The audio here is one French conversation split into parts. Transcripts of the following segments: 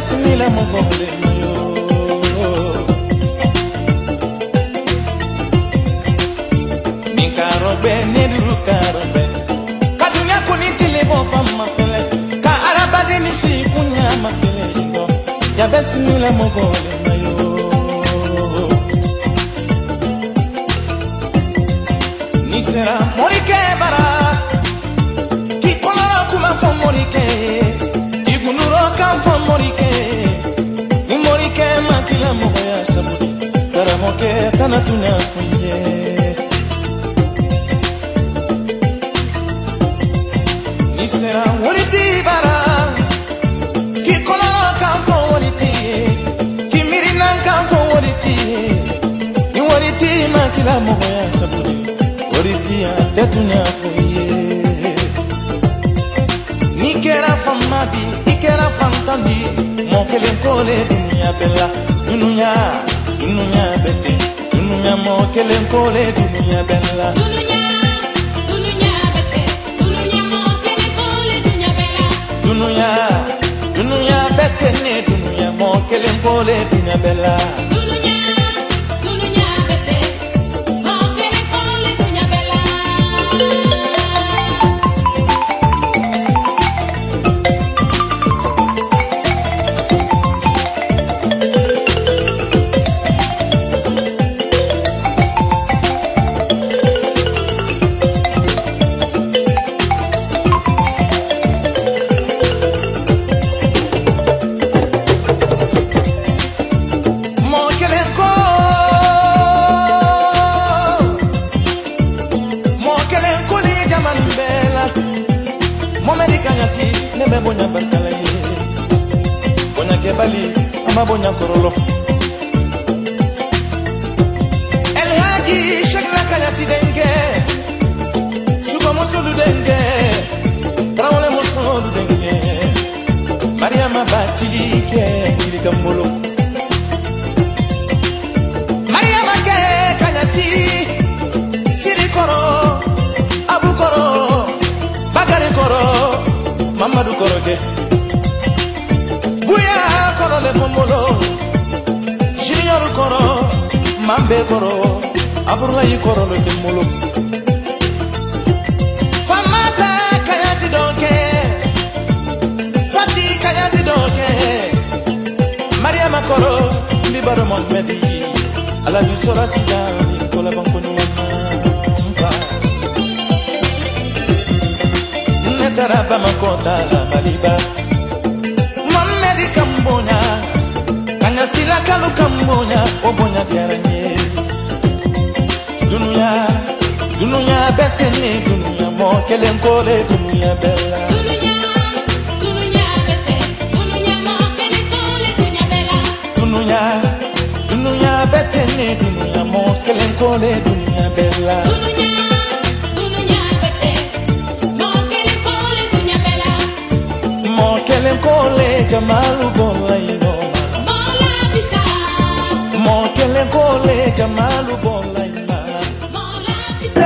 simila mogole yo ni karobe ne duru karobe kadunya kuni tile bo fama fele ka arabade ni si kunya mafele ngo ya besimila mogole yo ni sera morike bara ki kolora kuma fo morike igunuro kan fo morike ni morike makila moya sabuni karamoke tanatunya fuye ni sera moriti bara ki kolora kan fo moriti ki mirina kan fo moriti ni moriti makila moya sabuni oritia tetunya fuye ni kera famadi ikera fantandi mo kelen kole dunya bella dunya bete dunya mo kelen kole dunya bella dunya bete dunya mo kelen kole dunya bella dunya bete ne dunya mo kelen kole dunya bella Bonya korolo El Haji shagla kaya sidenge Suba musulu denge Trawle musulu denge Mariama batili ke kili kambolo Mariama ke kaya Siri koro Abu koro Bagari koro Mamadou koro ke Buya koro le pomolo Junior koro Mambe koro Aburayi koro le pomolo Famata kayasi doke Fati kayasi doke Mariama koro Mbibaro Mohamedi Ala bisora siya Kola bankoni wama Netaraba makota la maliba Kambonya kanya sila kalu kambonya obonya garanye dunya betene dunya mo kelen kole dunya bella dunya bete dunya mo kelen kole dunya bella dunya betene dunya mo kelen kole dunya bella dunya bete mo kelen kole dunya bella mo kelen kole jamalu bolaino mola bisa mo kelen kole jamalu bolaina mola bisa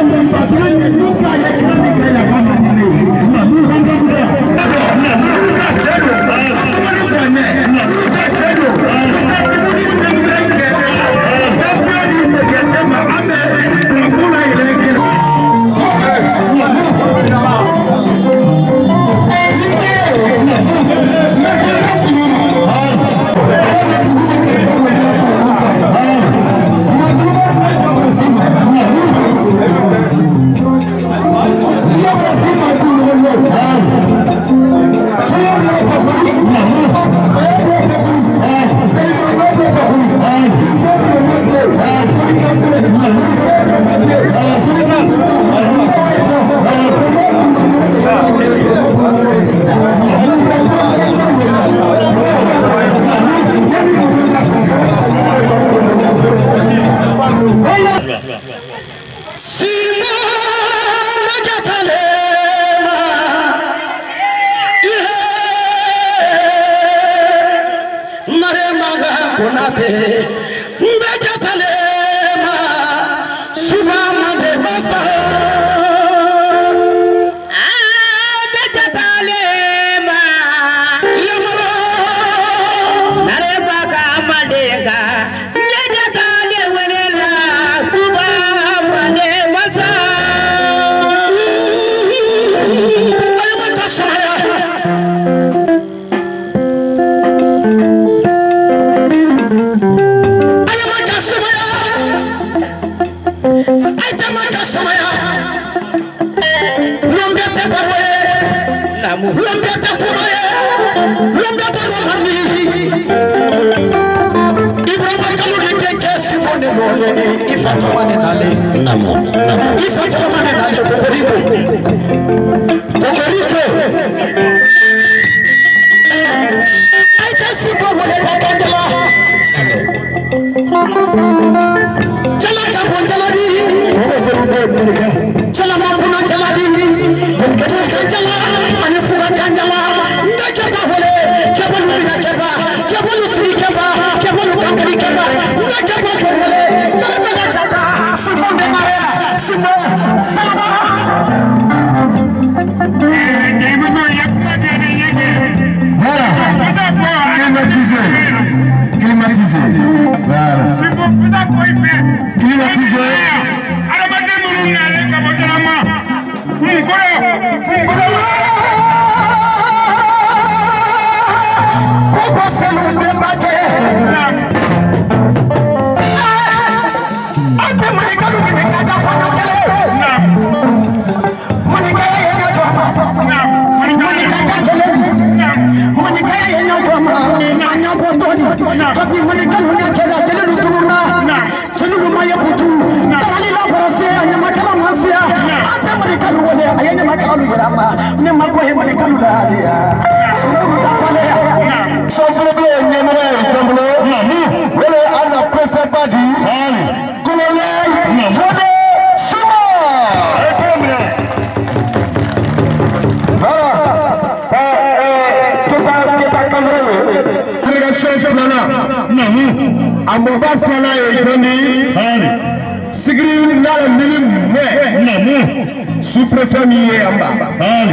Sous-préfet Mié Amba,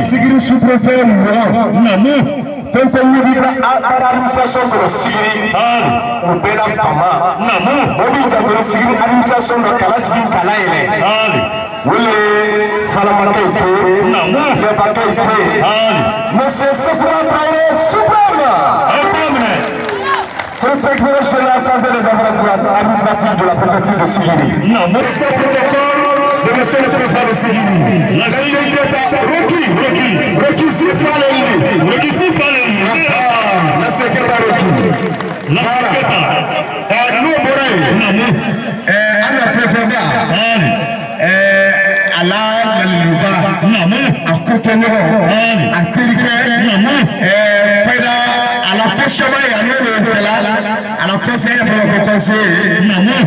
Sigri sous-préfet Mourant, Fenfé Nibira à l'administration de la Sigri, au Bela Fama, Obi Gatori Sigri, administration de Kalatiki Kalaïle, Wile Falamakaïté, les Bakaïté, Monsieur Sefra Traoré Suprême, c'est le secrétaire général chargé des affaires administratives de la préfecture de Sigri. Ce protocole de monsieur le préfet de Sigiri. La secrétaire Rocky Sifaleli. La secrétaire Rocky. La secrétaire. Nous, Boré. Anna préfet. Ala Luba. À Cotonou. À Térique. Feda. À la Pochamaï. À la conseillère de conseiller.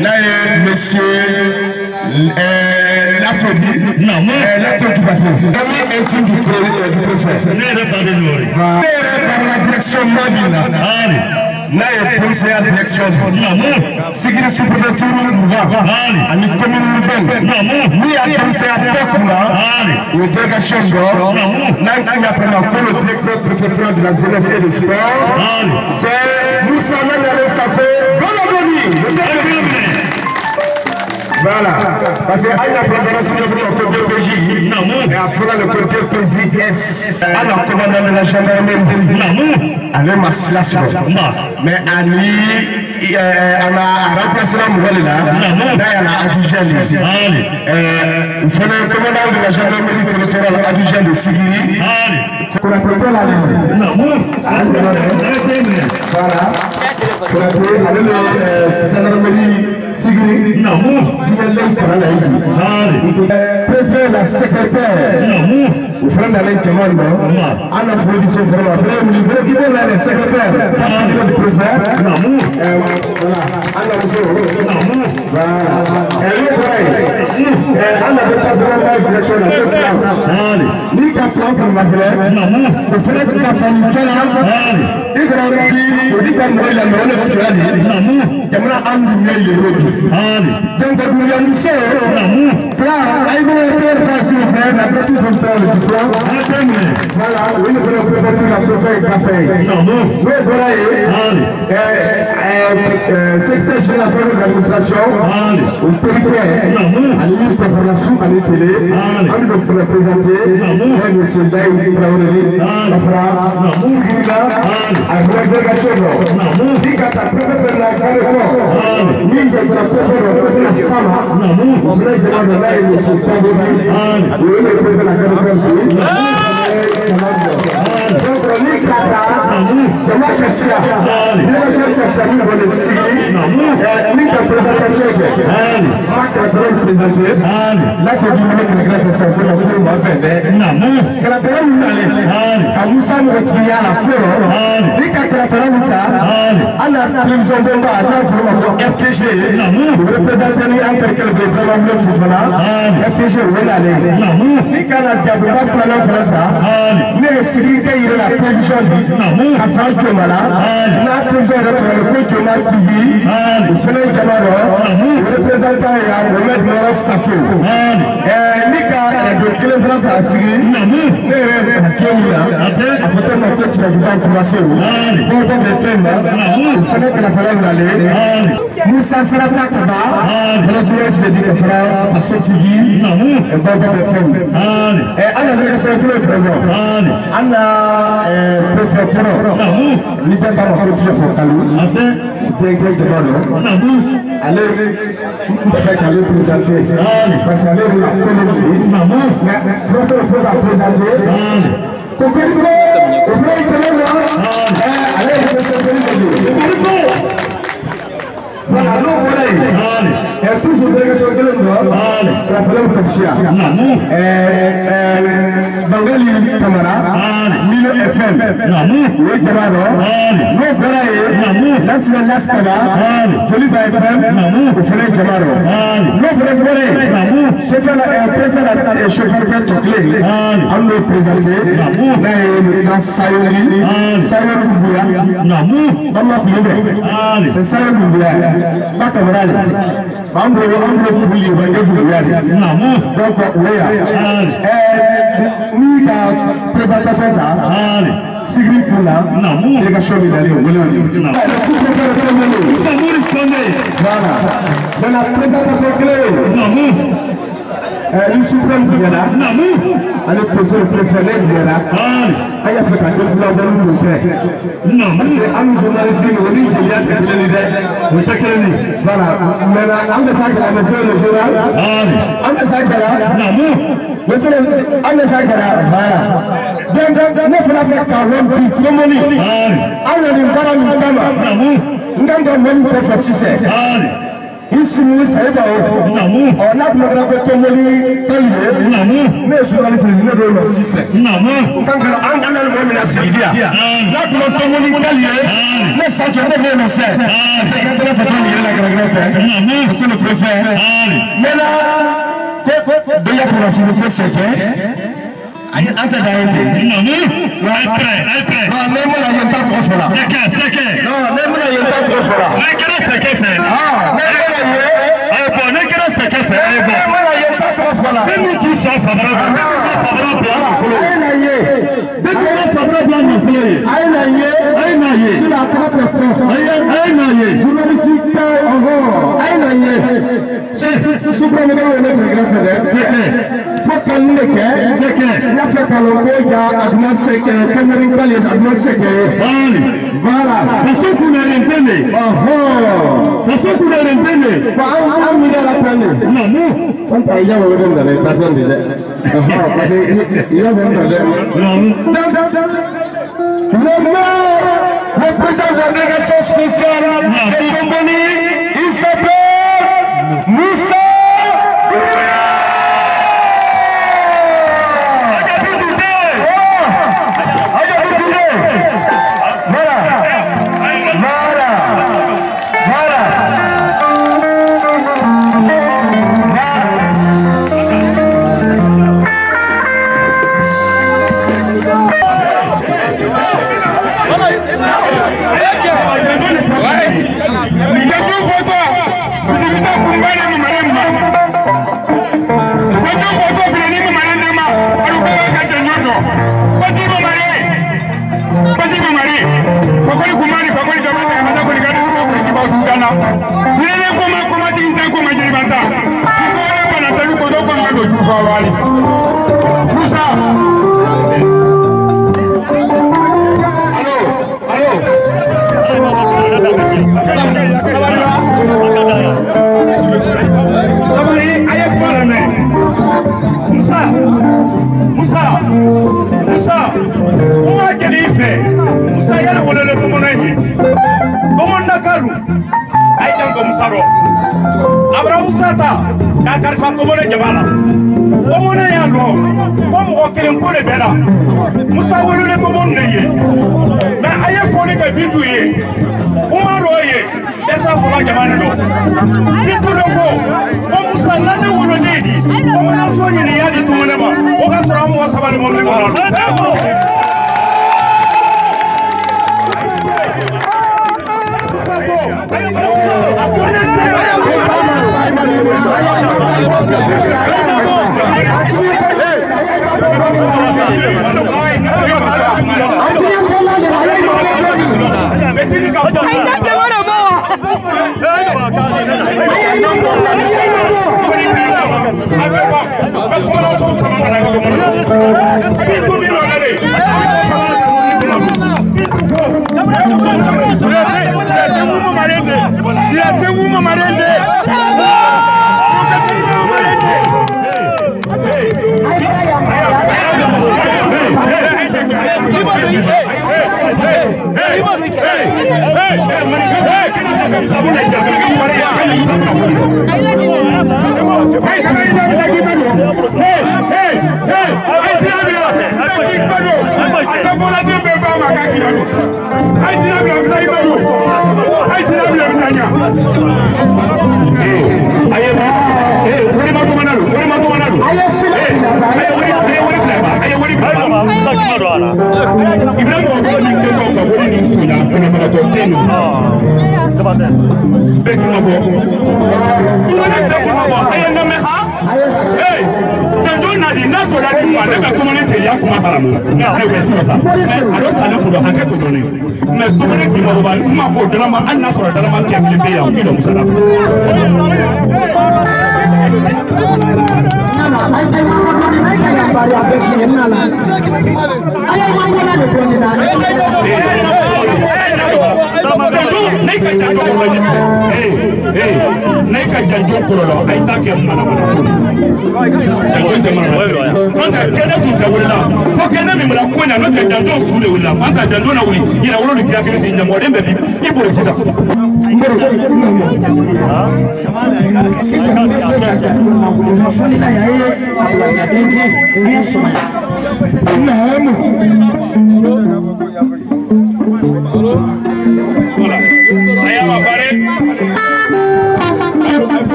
Là, monsieur. L'atelier passé. L'ami intime du préfet. Par la direction mobile. Là, il y a la direction. Sigri sous-préfecture va. À une commune urbaine. Ni à penser à Pekula. Une délégation d'or. Là, il y a vraiment le directeur préfectoral de la jeunesse et du sport. C'est Moussa Nagare Safé. Voilà, parce qu'il y a la préparation de notre PJ, et après le côté PJS, à la commandant de la gendarmerie, avec ma situation. Mais à lui, on a remplacé la nouvelle là, là il y a la adjugène. Il faut le commandant de la gendarmerie territoriale adjugène de Sigiri. Pour la préparer la ligne. Voilà. Pour aller la gendarmerie Sigiri. Préfet la secrétaire. Vous frère d'aller demande. On a fait des choses vraiment. Frère, il faut les secrétaires. Pas du préfet. Voilà. On a besoin. Voilà. On a pas de direction à tout plan. Ni qu'à plan pour ma frère. Le frère de la famille Kela. Il va dire, il dit pas moi il a mené pour cela. Il y a un duel de route. Donc nous avons ça. Là, il va être facile frère. La petite contrôle du plan. Voilà. Oui, le préfet la préfet café. Oui, voilà. Secrétaire général de l'administration. Au territoire. À l'unité de formation à l'épée. On doit vous présenter. Monsieur Daïd Traoré. La fra. Sigila. Avec la délégation. Dit qu'à ta préfet la carrément. Ni que la préfet la Sama. On va demander là et monsieur Traoré. Oui, le préfet la carrément. Donc, ni kata jama kasia délégation kasia ni bonne signé ni ta présentation ma cadre présenté là tu dis que le grand président na ko ma bende kala bela unale amusa mo tiya la koro ni ka kala fara muta ana télévision bomba na forma ko FTG représenter ni entre quel vraiment le fofana FTG wonale ni kana jabu ba fala fala ne sécurité il la télévision a fa jomala na télévision de ko joma TV o fele jamaro représentant ya Mohamed Moro Safo ni ka de kele fana pa sigri ne re kemila a photo ma ko si la va commencer o de femme o fele que la fala d'aller Moussa Sarata Kaba le journée se dit que fera façon TV et bon de femme et ana de ça fait le vraiment ana préféré ni pas ma continuer faut calou dégage de malo allez vous faites aller présenter parce que allez vous la connaître mais français faut la présenter Kokoriko vous faites challenge allez vous présenter Kokoriko voilà non voilà et toujours délégation de l'homme la fleur Persia Bangali Camara Milo FM oui Jamaro non voilà las Kala Joliba FM au Félix Jamaro non voilà c'est faire la chauffeur qui est clé on le présenter dans Sayori Bouya Maman Philippe c'est Sayori Bouya pas camarade Amro Kouli va donc ni la présentation ça Sigri Poula délégation de l'aller voilà dans la présentation clé le suprême Diana allez poser le préféré Diana aïe après quand on va dans le contraire c'est un journaliste qui nous dit qu'il y a des l'idée voilà maintenant on a ça que la monsieur le journal on a ça que là monsieur on a ça que là voilà donc ne fera pas quand on dit communique on a une barre de kama ngamba même pour faire succès ici nous savons on a bloqué la tomoli mais journaliste ne veut pas succès quand on a le même la Sylvia là pour tomoli mais ça je ne veux pas c'est quand on a fait la grande c'est le préfet mais là déjà pour la Sylvia c'est fait Ante d'ailleurs. Non, même là, il n'y a pas trop fort là. C'est que. Non, même là, il n'y a pas trop fort là. Mais qu'est-ce que c'est fait? Ah, même là, il y a. Bon, mais qu'est-ce que c'est fait? Même là, il n'y a pas trop fort là. Même qui sont favorables. C'est la trappe forte. Journalistique, c'est super le faut qu'on le fasse. C'est que la fait par le boya admissé que comme les admissé que voilà façon qu'on a l'entendre façon qu'on a l'entendre pas on mira la peine non fanta il y a vraiment de la table parce que il y a vraiment de le président de la délégation spéciale de Tomboni il s'appelle Moussa kalifa komone jabala komone ya lo ko mo kelen ko le bela musa wolu le komone ye mais aye foni ke bitu ye umaro ye esa fola jamane do bitu lo ko musa nane wolu dedi ko mo na so ni ya di tumane ma o ka sara mo sabali mo le ko no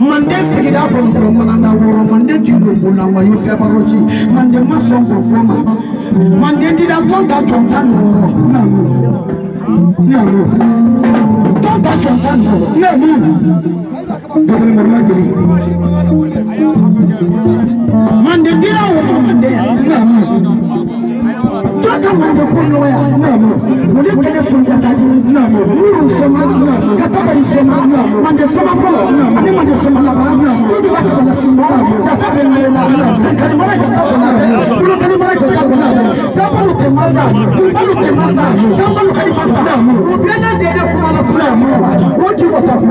Mande sigira kono manana woro mande jigo bula wa yo febaroji mande mason ko koma mande dira tonta tonta woro namu tonta tonta woro namu dole mormajiri mande dira woro mande namu tonta mande kunyoya wuli kele funjatadi nuru soma katabari soma mande soma folo ani mande soma laba tudi bakabala sima jatabe ngela sekali mara jatabe na ulo kali mara jatabe na dabalu temasa dabalu kali masa ubiana dede kumala fulani woji wasafu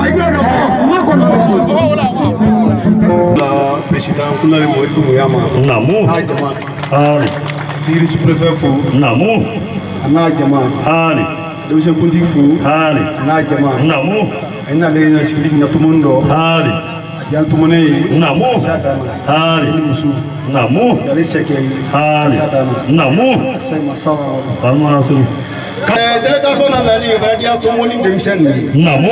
ibero makono la président kunale moidu muyama namu ajama ali siri sous-préfet fou namu ana jama ali deuxième kunti fou ali ana jama namu ina le na siri na tumundo ali yan tumone namu ali musu namu yale seke ali namu sai masawa salma rasul délégation na nali baradia tumoni demisen namu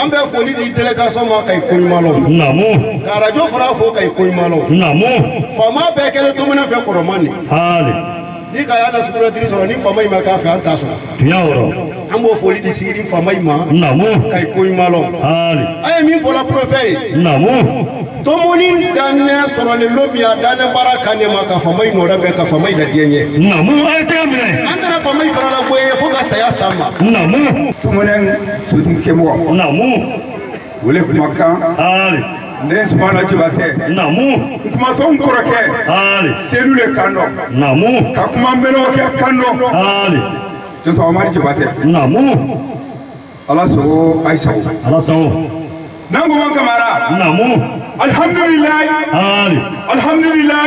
ambe foli di délégation ma kay koymalo namu ka radio fara fo kay koymalo namu fama be kele tumona fe koromani ali ni ka yana sukura diri so ni fama ma ka fe anta so tuyawro ambo foli di sigi fama ma namu kay koymalo ali ay min fola prophète namu tomoni danne soro le lobia danne baraka ne ma ka fama no rabe ka fama da dienye namu ay temre andana fama fara la boye fo ka saya sama namu tumunen sutin kemo namu wole kumaka ali nesmana jibate namu kuma ton korake ali selule kando namu ka kuma mbelo ke kando ali joso amari jibate namu ala so aisha ala sawo nango man kamara namu alhamdulillah ali alhamdulillah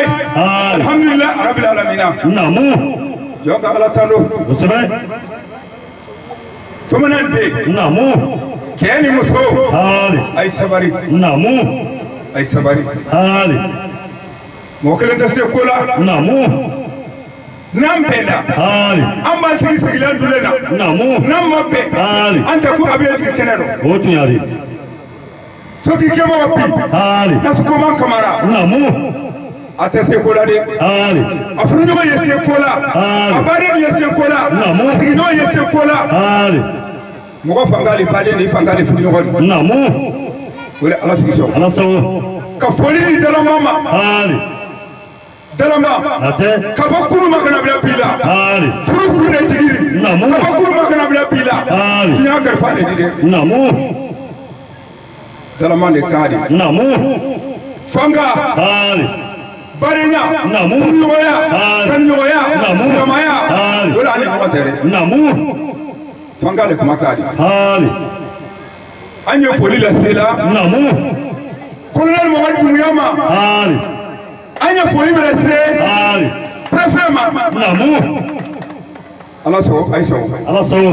alhamdulillah rabbil alamin namu jonga ala tando usbe tumunen de namu keni muso ali ay sabari namu ay sabari ali mo kelenta se kola namu nambela ali amba sigi sigi landulena namu nambe ali anta ku abiya kenero otu yari soti kemo wapi ali nasuko man kamara namu ate se kola de ali afuru no yese kola abare yese kola sigi no yese kola ali mo fangali pade ni fangali furu no namu wala ala sigi so ala sawo ka foli ni dala mama ali dalamba ate kabakuru makana bila pila ali furu ne jigiri namu kabakuru makana bila pila ali nya karfa ne dide namu dalamba ne kadi namu fanga ali barenya namu nyoya kanyoya namu samaya ali wala ne ko tere namu fanga le kuma kadi ali anye foli la sela namu colonel Mohamed Muyama ali anye foli la sela ali préfet ma namu ala so aisha ala sawo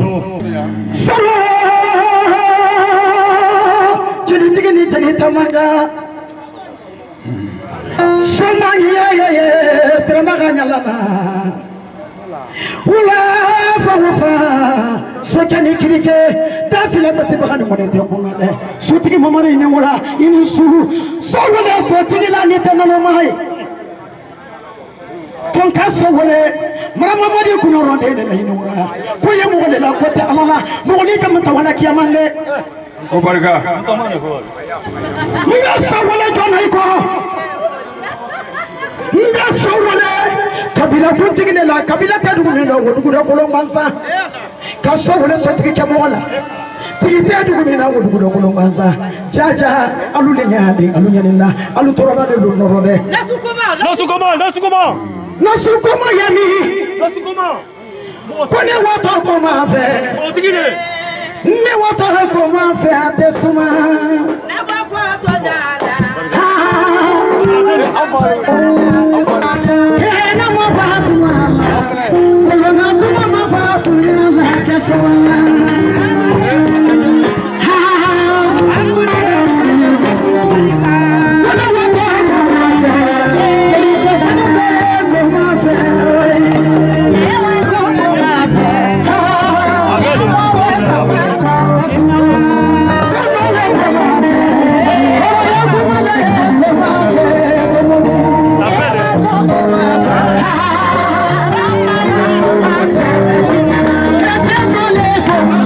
solo jeli digini jeli tamanga soma ye strama ganyalama wala fa sokani kirike dafile basi bagani monete kunade sutigi mamare ne wala ini su solo le sotigi la ni tanalo mai ton kaso wala marama mari kuno ronde ne ni wala ko ye mo wala la ko ta amala mo ni kam ta wala kiyamande ko barga nga sawala jona ko nga sawala kabila kuntigi ne la kabila ta dugu ne do dugu do ko mansa ka sawala sotigi ke mo wala tigi ta dugu ne na dugu do ko mansa jaja alu le nyaade alu nyanina alu torona de do norode nasukoma yami kone wato ko ma fe ne wato ko ma fe atesuma ne ba foto dada na mo fatu mala kolona kuma ma fatu la kesona Come on.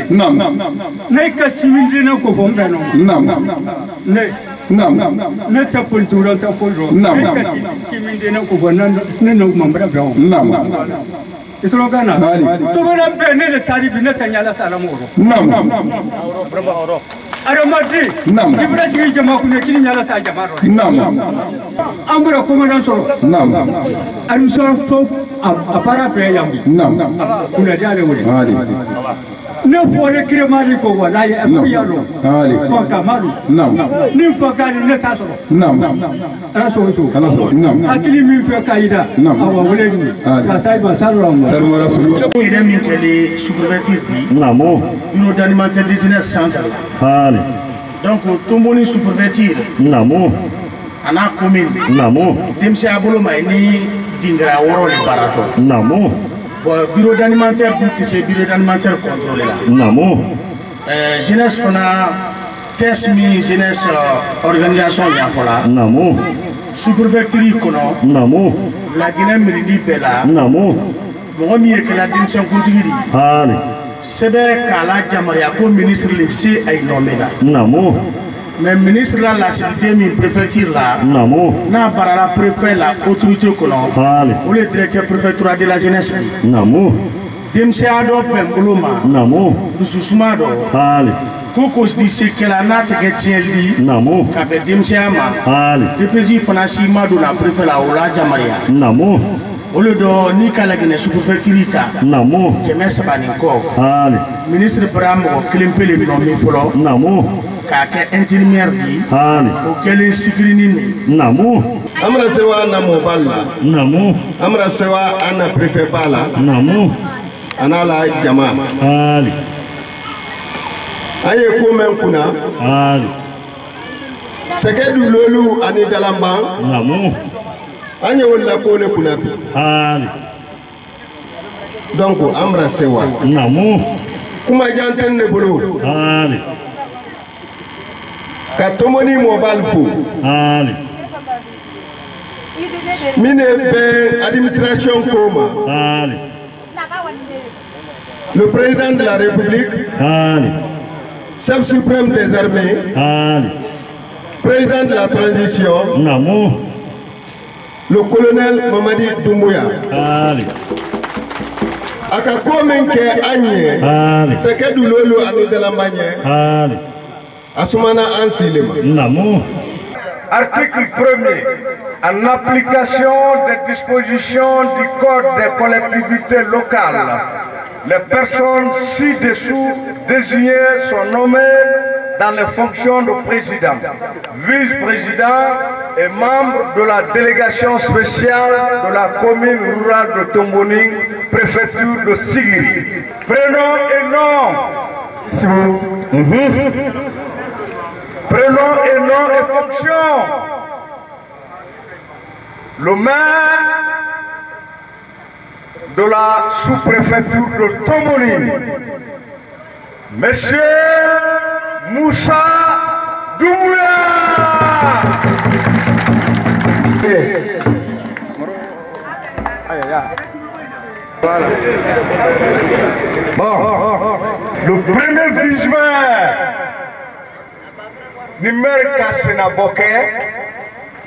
Nam. Ne ka simindina ko fombeno. Nam. Ne. Nam. Ne ta kultura ta folro. Nam. Ne ka simindina ko fonan ne no mambra gawo. Nam. Itro gana. Ali. To bana be ne le tari bi ne tanyala ta la moro. Nam. Aramati. Nam. Ibra sigi jama ku ne kini nyala ta jama ro. Nam. Ambra ko mana so. Nam. Alu so to apara pe yambi. Nam. Kuna dia le wuri. Ali. Ne fore kremari ko wala ya yalo. Ali. Ko kamaru. Nam. Ni fakari ne ta so. Nam. Raso so. Ala so. Nam. Akili min fe kaida. Nam. Awa wole ni. Ka sai ba sallallahu. Sallallahu rasul. Il est mis qu'elle est sous-préfecture dit. Namo. Bureau d'alimentaire business centre. Ali. Donc tomboni sous-préfecture. Namo. Ana commune. Namo. Demsi abolo mai ni dingra woro le barato. Namo. Bureau d'alimentaire c'est bureau d'alimentaire contrôlé là. Namo. Jeunesse fona test mi jeunesse organisation ya fola. Namo. Sous-préfecture kono. Namo. La Guinée Méridi Bella. Namo. Mo mi ke la dimsen kuntigiri. Ali. Sebe kala jamaria ko ministre le C ay nommé là. Namo. Mais ministre là la cité mi préfecture là. Namo. Na barala préfet la autorité kono. Ali. Ou le directeur préfecture de la jeunesse. Namo. Dimse ado pemboloma. Namo. Dususuma do. Ali. Kokos di sekela na teke tieldi. Namo. Kabe dimse ama. Ali. DPJ fana si madu na préfet la ola jamaria. Namo. Ole do ni kala gene sous-préfecture. Namo. Keme sabani ko. Ali. Ministre Bram ko klimpele nomi folo. Namo. Kake intérimaire di. Ali. O kele sikrini ni. Namo. Amra sewa na moballa. Namo. Amra sewa ana préfet bala. Namo. Anala jama. Ali. Aye ko men kuna. Ali. Sekedu lolu ani dalamba. Namo. Anye wala ko le kuna bi. Ali. Donc amra sewa. Namo. Kuma janten ne bolo. Ali. Ka tomoni mobile fo. Ali. Mine be administration koma. Ali. Le président de la République, Ali. chef suprême des armées, Ali. président de la transition, Namo. le colonel Mamadi Doumbouya. Ali. Aka komenke anye, Ali. sekedu lolo ani de la manière, Ali. asumana ansilema. Namo. Article 1er. En application des dispositions du Code des collectivités locales, les personnes ci-dessous désignées sont nommées dans les fonctions de président, vice-président et membre de la délégation spéciale de la commune rurale de Tomboning, préfecture de Sigiri. Prénom et nom. Prénom et nom et fonction. Le maire de la sous-préfecture de Tomboning, Monsieur Moussa Doumbouya. Bon, le premier vice-maire, numéro Kassena Boké,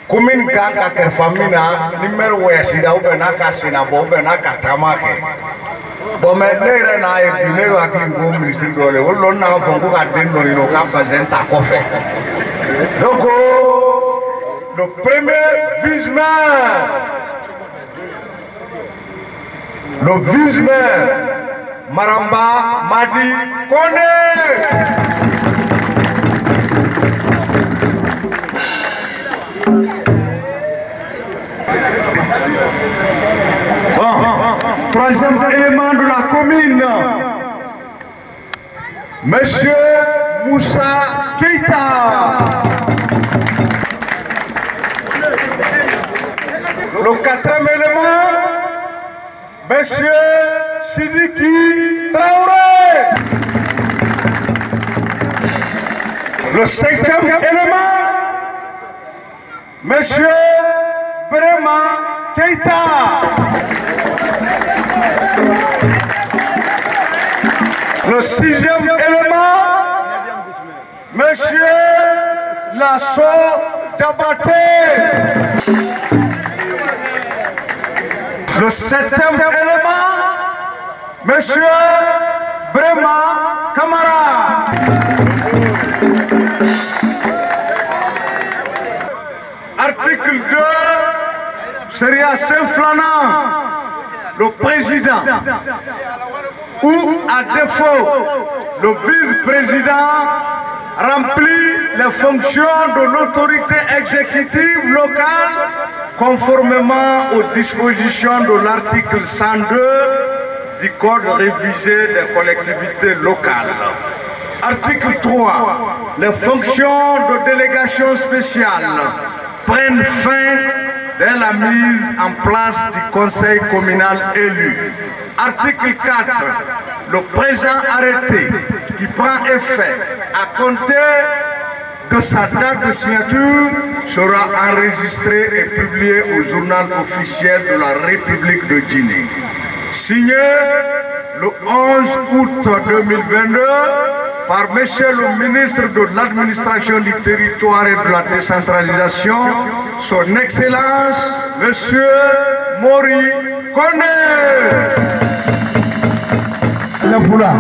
commune Kaka Kerfamina, numéro Ouessida, ou Bena Kassena Bo, Bena Katamake. Bon, mais les gens qui ne sont pas ministre de l'État, ils n'ont pas fait. Donc, le premier vice-maire, le vice-maire, Maramba Madi Kone. Troisième élément de la commune, Monsieur Moussa Keita. Le quatrième élément, Monsieur Sidiki Traoré. Le cinquième élément, Monsieur Brema Keita. Le 6e élément, Monsieur Lasso Diabaté. Le 7e élément, Monsieur Brema Kamara. Article 2, Seria Saint-Flana, le président, ou à défaut, le vice-président remplit les fonctions de l'autorité exécutive locale conformément aux dispositions de l'article 102 du Code révisé des collectivités locales. Article 3. Les fonctions de délégation spéciale prennent fin dès la mise en place du conseil communal élu. Article 4. Le présent arrêté qui prend effet à compter de sa date de signature sera enregistré et publié au journal officiel de la République de Guinée. Signé le 11 août 2022 par M. le ministre de l'Administration du Territoire et de la Décentralisation, son Excellence, M. Mori Kone. La foula.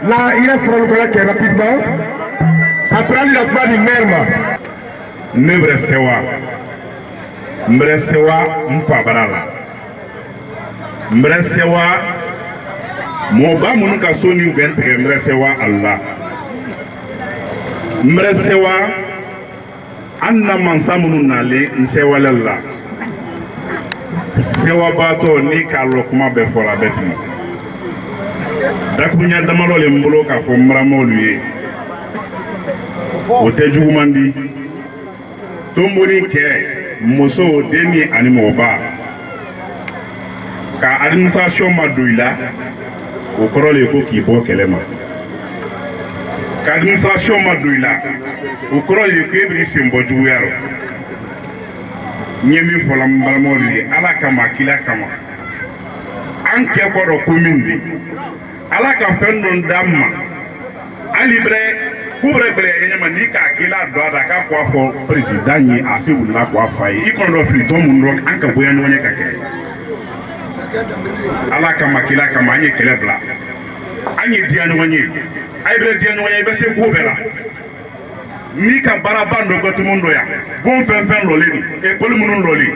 Là, il sera le rapidement. Après, il a pas du merma. Mbresewa Mpabarala. Mbresewa Moba Munuka Soni Gwentre Mbresewa Allah. Mbresewa Anna Mansamunu Nali Nsewa Lalla. Sewa Bato Nika Lokuma Befola Befni. Dakunya Damalo Mboloka from Mramoluye. Oteju Mandi. Tomboni Ke. Moso deni animoba ka administration madoila o korole ko ki bo kelema ka administration madoila o korole ko ibri simbo juwero nyemi folam balmoli ala kama kila kama anke ko do commune ala ka fennon damma ali bre kubre bre nyama ni ka kila do da ka ko fo president ni asibu la ko fay i kon do fri to mun do anka boyan woni ka ke ala kama kila kama anye kele bla anye dianu woni ay bre dianu woni be se ko bela ni ka barabando ko tumundo ya bon fen lolini e ko munun loli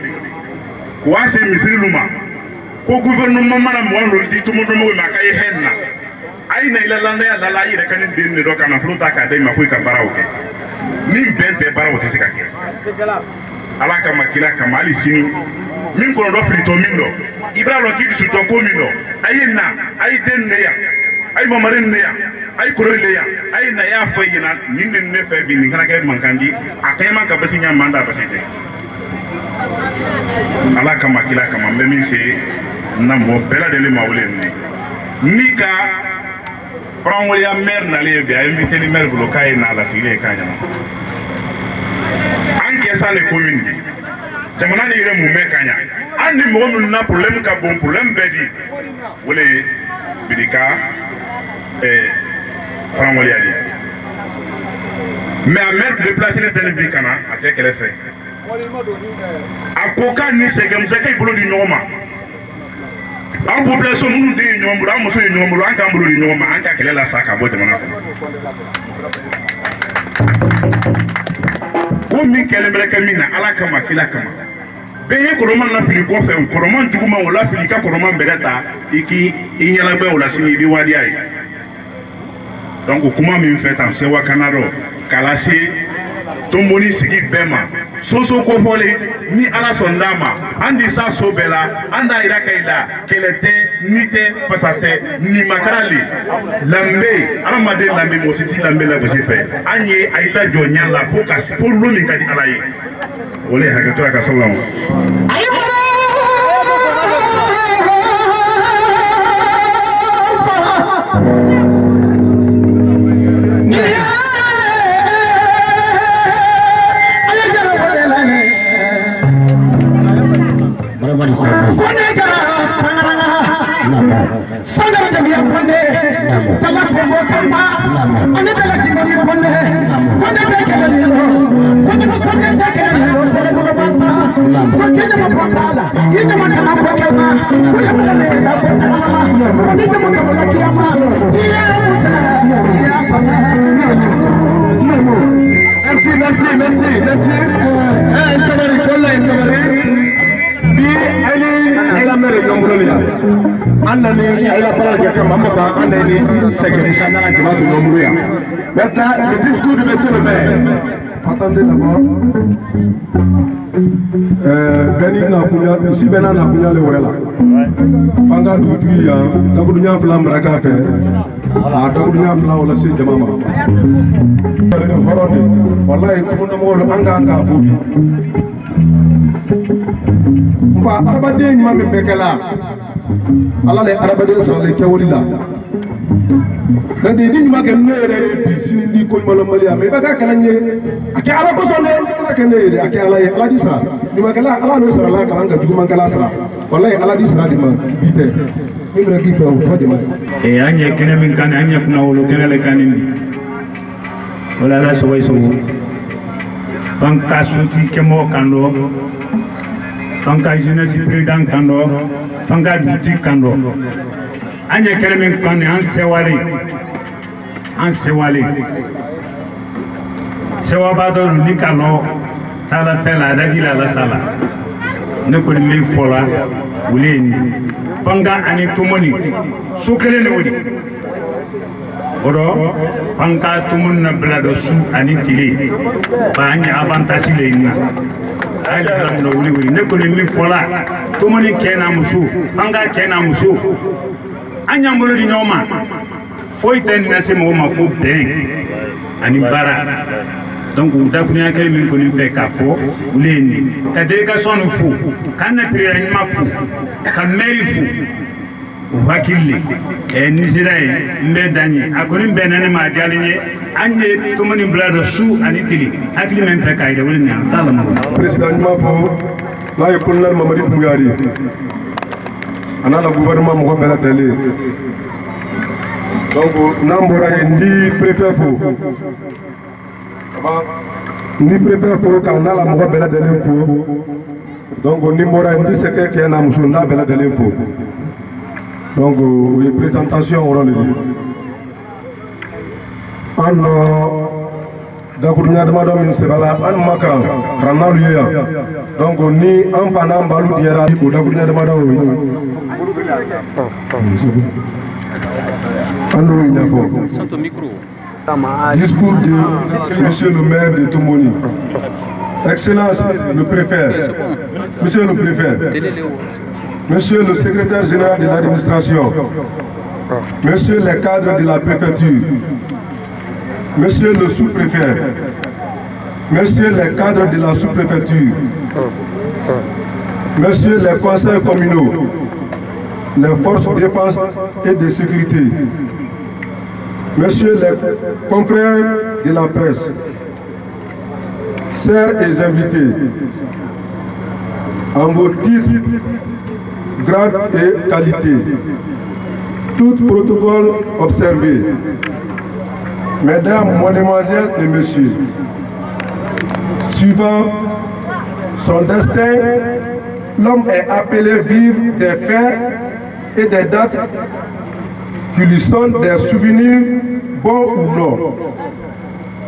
ko ase misiri luma ko gouvernement mana mo lo di tumundo mo ma kay henna ay na ila landa ya lala ire kan din ni do kana flota ka dai ma ko ka barawoke ni bente barawote se ka ke ala ka makila ka mali sini min ko do frito mindo ibra lo ki su to ko mindo ayina ay den ne ya ay mamaren ne ya ay kurele ya ay na ya fayina nin ne fe bi ni kana ke mankandi akay man ka basinya manda basite ala ka makila ka mambe min se na mo bela de le mawlen ni ka franwolia mer na le be ay miteli mer bulo kay na la sile kanya anke sa le commune bi jamana ni re mu me kanya andi mo mun na problème ka bon problème bedi wole bidika franwolia di mais a mer déplacer le tele bi kana ate kele fait akoka ni segem sekay bulo di nyoma an population mun de nyomro an muso nyomro an kan bulo di nyoma an ka kele la saka bo jamana ko min kele breke mina ala kama kila kama beye ko roman na fili ko fe ko roman juguma wala fili ka ko roman bereta iki inyala be wala sini bi wadi ay donc kuma min fait en sewa kanaro kala se tomboni sigi bema soso ko fole ni ala sondama andi sa sobela anda ira kaida kelete nite pasate ni makarali lambe aramade lambe mositi lambe la bosi fe anye aita jonya la focus pour lomi kadi alaye ole hakato ka sallam Merci. Maintenant, le discours de monsieur le maire. Attendez d'abord. Ici, Benin n'a pas le Wella. Fanga Doutuya, Tabudunia Flam Rakafe, Tabudunia Flam Ola Si Jamama. Wallahi, tout le monde Anga Fobi. Fa Arabade Mami Bekela. Allah les Arabades sur les Kawila. Dan de ni ma ke nere bi sinindi ko malomalia me baka kananye ake ala ko sonde kana kanere ake ala di sara ni ma kala ala no sara la kala juguma kala sara wallahi ala di sara di ma bite ni mra ki fa de ma e anye kene min kan anye kuna wolo kene le kanindi wala la so way so fanka suti kemo kando fanka jeunesse président kando fanka duti kando anye kene min kan an sewale sewa bado ni kalo tala fela daji la sala ne ko ni fola wuleni fanga ani tumoni sukele ne wodi odo fanga tumun na blado su ani tili ba anya avantage le ina ay kalam no wuli ne ko ni fola tumoni kena musu fanga kena musu anya mbolo di nyoma foi ten na se mo ma fo ben ani bara donc da kunya kele min ko ni fe ka fo uleni ka délégation fu kan na prière ma fu ka mairie fu wakili ni sirai mbe dani akoni benane ma galinye anye tumoni blado su ani tili akli men fe kayde woni ni salama président ma fo là, le colonel Mamadi Bouyari. On a le gouvernement Mohamed Dali. Donc, nous avons ni préfet faux. Ni préfet faux, quand on a la Mohamed Dali faux. Donc, on a dit secret qui est un Mouchouna Bela de l'info. Donc, une présentation au rôle. Dagournia de Madame Insebala, Anne Makran, Kranaluya. Donc, ni un fanam balou diara ou Dagournia de Madame. Discours de Monsieur le maire de Tomoni. Excellence le préfet, Monsieur le préfet, Monsieur le secrétaire général de l'administration, Monsieur les cadres de la préfecture, Monsieur le sous-préfet, Monsieur les cadres de la sous-préfecture, Monsieur les conseils communaux, les forces de défense et de sécurité, Monsieur les confrères de la presse, chers et invités, en vos titres, grades et qualités, tout protocole observé, mesdames, mademoiselles et messieurs, suivant son destin, l'homme est appelé vivre des faits et des dates qui lui sont des souvenirs bons ou non.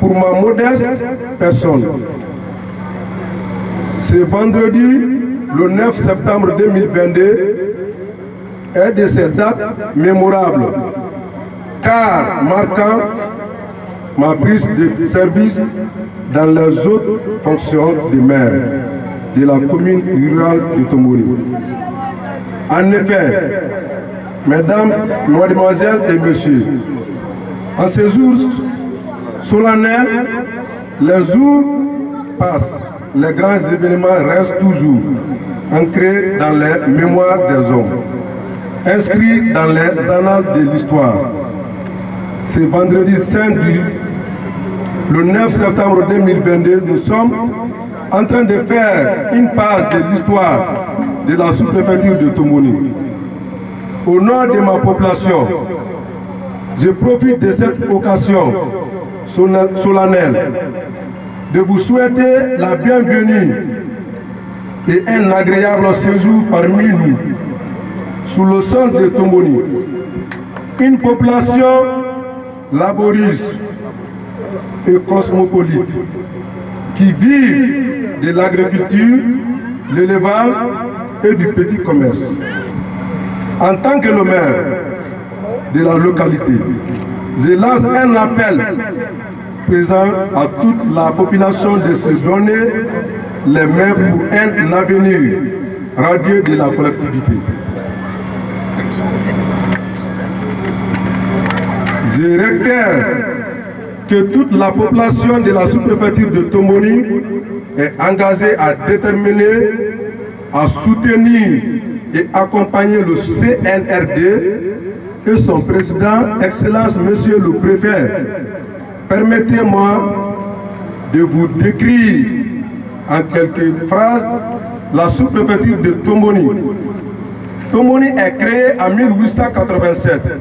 Pour ma modeste personne, ce vendredi, le 9 septembre 2022, est de ces dates mémorables, car marquant ma prise de service dans les autres fonctions de maire de la commune rurale de Tomoni. En effet, mesdames, mademoiselles et messieurs, en ces jours solennels, les jours passent, les grands événements restent toujours ancrés dans les mémoires des hommes, inscrits dans les annales de l'histoire. Ce vendredi saint le 9 septembre 2022, nous sommes en train de faire une page de l'histoire de la sous-préfecture de Tomoni. Au nom de ma population, je profite de cette occasion solennelle de vous souhaiter la bienvenue et un agréable séjour parmi nous, sous le sol de Tomoni. Une population laboriste et cosmopolite qui vit de l'agriculture, l'élevage et du petit commerce. En tant que le maire de la localité, je lance un appel présent à toute la population de se donner les mains pour un avenir radieux de la collectivité. Je réitère que toute la population de la sous-préfecture de Tomoni est engagée à déterminer, à soutenir et accompagner le CNRD et son président, Excellence Monsieur le Préfet. Permettez-moi de vous décrire en quelques phrases la sous-préfecture de Tomoni. Tomoni est créée en 1887.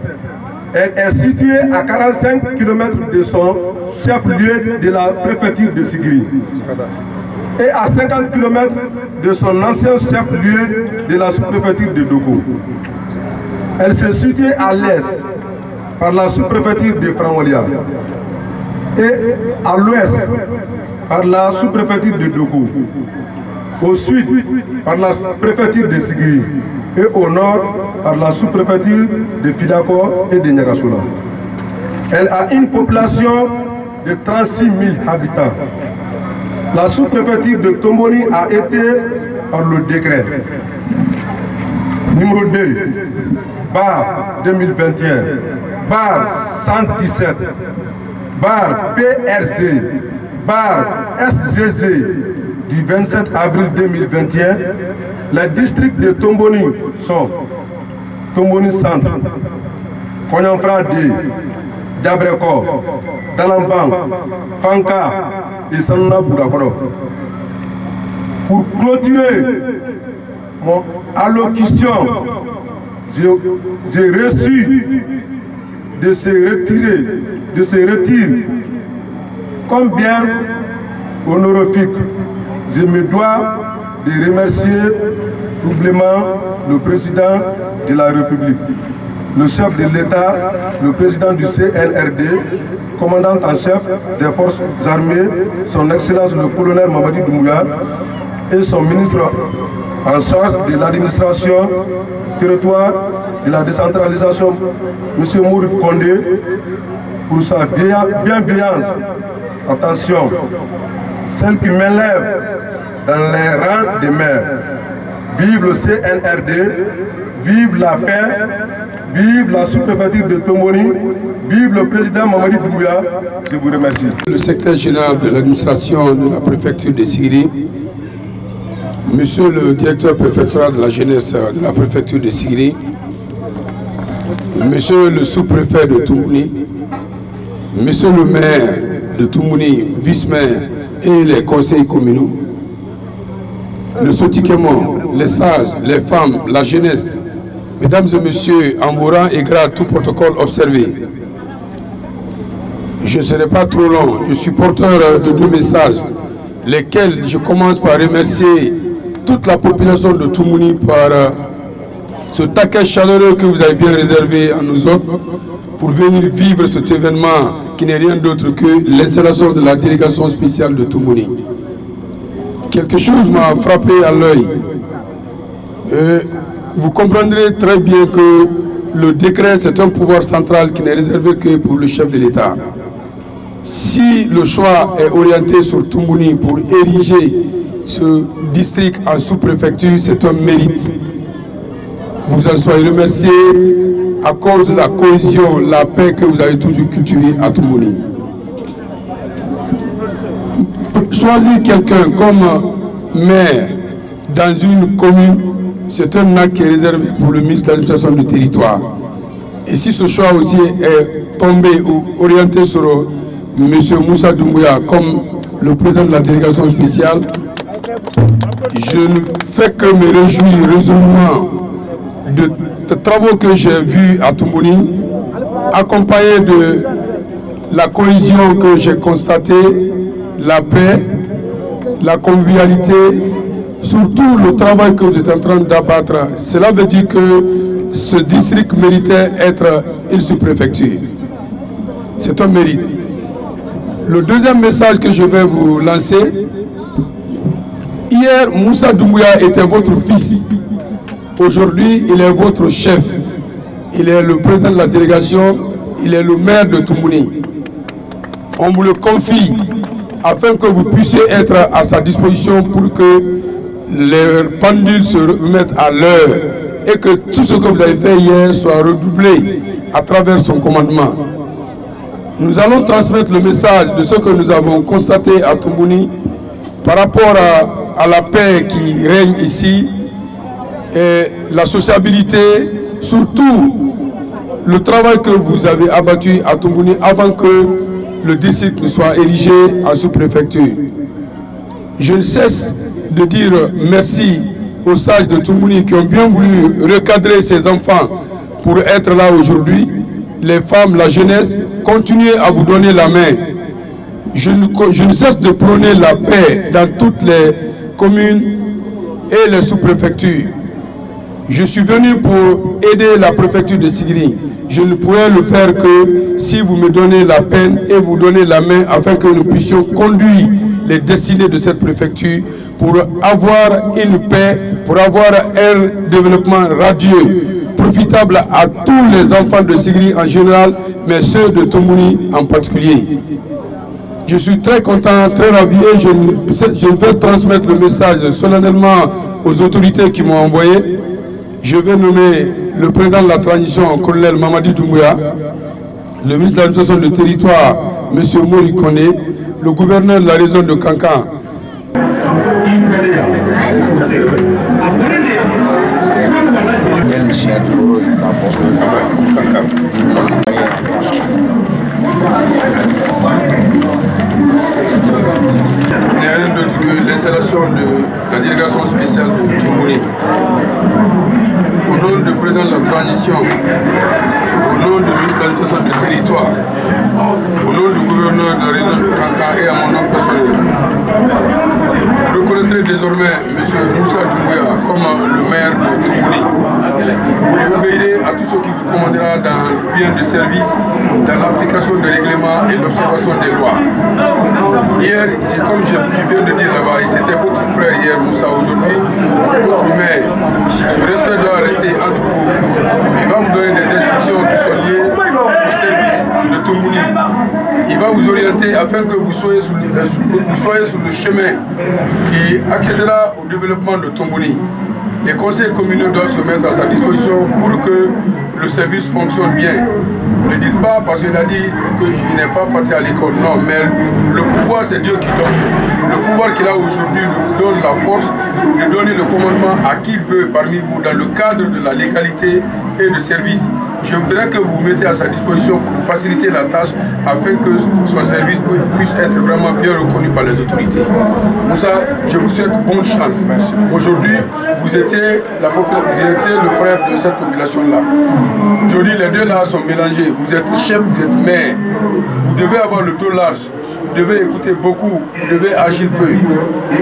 Elle est située à 45 km de son chef-lieu de la préfecture de Sigiri et à 50 km de son ancien chef-lieu de la sous-préfecture de Dogo. Elle se situe à l'est par la sous-préfecture de Frangolia et à l'ouest par la sous-préfecture de Dogo, au sud par la préfecture de Sigiri et au nord par la sous-préfecture de Fidako et de Niagassoula. Elle a une population de 36 000 habitants. La sous-préfecture de Tomoni a été, par le décret numéro 2, bar 2021, bar 117, bar PRC, bar SGG du 27 avril 2021, les districts de Tomboni sont Tomboni Centre, Konyanfra D, Diabreko, Dalambang, Fanka et Sanuna Boudakoro. Pour clôturer mon allocution, j'ai reçu de se retirer comme bien honorifique. Je me dois de remercier doublement le président de la République, le chef de l'État, le président du CNRD, commandant en chef des forces armées, son Excellence le colonel Mamadi Doumbouya et son ministre en charge de l'administration, territoire et la décentralisation, M. Mouri Kondé, pour sa bienveillance. Attention, celle qui m'élève dans les rangs des maires. Vive le CNRD, vive la paix, vive la sous-préfecture de Tomoni, vive le président Mamadi Doumbouya. Je vous remercie. Le secrétaire général de l'administration de la préfecture de Sigiri, monsieur le directeur préfectoral de la jeunesse de la préfecture de Sigiri, monsieur le sous-préfet de Toumouni, monsieur le maire de Toumouni, vice-maire et les conseils communaux, le Sotikemon, les sages, les femmes, la jeunesse, mesdames et messieurs, en vos rangs et grades, tout protocole observé. Je ne serai pas trop long, je suis porteur de deux messages, lesquels je commence par remercier toute la population de Toumouni par ce taquet chaleureux que vous avez bien réservé à nous autres pour venir vivre cet événement qui n'est rien d'autre que l'installation de la délégation spéciale de Toumouni. Quelque chose m'a frappé à l'œil. Vous comprendrez très bien que le décret, c'est un pouvoir central qui n'est réservé que pour le chef de l'État. Si le choix est orienté sur Toumouni pour ériger ce district en sous-préfecture, c'est un mérite. Vous en soyez remerciés à cause de la cohésion, la paix que vous avez toujours cultivée à Toumouni. Choisir quelqu'un comme maire dans une commune, c'est un acte qui est réservé pour le ministre de l'administration du territoire. Et si ce choix aussi est tombé ou orienté sur M. Moussa Doumbouya comme le président de la délégation spéciale, je ne fais que me réjouir résolument de travaux que j'ai vus à Toumouni, accompagnés de la cohésion que j'ai constatée, la paix, la convivialité, surtout le travail que vous êtes en train d'abattre. Cela veut dire que ce district méritait être une sous-préfecture. C'est un mérite. Le deuxième message que je vais vous lancer, hier, Moussa Doumbouya était votre fils. Aujourd'hui, il est votre chef. Il est le président de la délégation, il est le maire de Toumouni. On vous le confie afin que vous puissiez être à sa disposition pour que les pendules se remettent à l'heure et que tout ce que vous avez fait hier soit redoublé à travers son commandement. Nous allons transmettre le message de ce que nous avons constaté à Toumouni par rapport à la paix qui règne ici et la sociabilité, surtout le travail que vous avez abattu à Toumouni avant que le district soit érigé en sous-préfecture. Je ne cesse de dire merci aux sages de Toumouni qui ont bien voulu recadrer ces enfants pour être là aujourd'hui. Les femmes, la jeunesse, continuez à vous donner la main. Je ne cesse de prôner la paix dans toutes les communes et les sous-préfectures. Je suis venu pour aider la préfecture de Sigiri. Je ne pourrais le faire que si vous me donnez la peine et vous donnez la main afin que nous puissions conduire les destinées de cette préfecture pour avoir une paix, pour avoir un développement radieux, profitable à tous les enfants de Sigiri en général, mais ceux de Toumouni en particulier. Je suis très content, très ravi et je vais transmettre le message solennellement aux autorités qui m'ont envoyé. Je vais nommer le président de la transition, colonel Mamadi Doumbouya, le ministre de l'administration du territoire, M. Mouri Kondé, le gouverneur de la région de Kankan. Il n'y a rien autre que l'installation de la délégation spéciale de Toumouni. Au nom du président de la transition, au nom de l'administration du territoire, au nom du gouverneur de la région de Kankan et à mon nom personnel, vous reconnaîtrez désormais M. Moussa Doumbouya comme le maire de Toumouni. Vous lui obéirez à tout ce qui vous commandera dans le bien de service, dans l'application des règlements et l'observation des lois. Hier, comme je viens de dire là-bas, c'était votre frère hier, Moussa, aujourd'hui, c'est votre maire. Ce respect doit rester entre vous. Il va vous donner des instructions qui sont liées au service de Toumouni. Il va vous orienter afin que vous soyez sur le chemin qui accédera au développement de Toumouni. Les conseils communaux doivent se mettre à sa disposition pour que le service fonctionne bien. Ne dites pas parce qu'il a dit qu'il n'est pas parti à l'école. Non, mais le pouvoir, c'est Dieu qui donne. Le pouvoir qu'il a aujourd'hui nous donne la force de donner le commandement à qui il veut parmi vous dans le cadre de la légalité et de service. Je voudrais que vous vous mettez à sa disposition pour nous faciliter la tâche afin que son service puisse être vraiment bien reconnu par les autorités. Moussa, je vous souhaite bonne chance. Aujourd'hui, vous étiez le frère de cette population-là. Aujourd'hui, les deux là sont mélangés. Vous êtes chef, vous êtes maire. Vous devez avoir le dos large. Vous devez écouter beaucoup. Vous devez agir peu.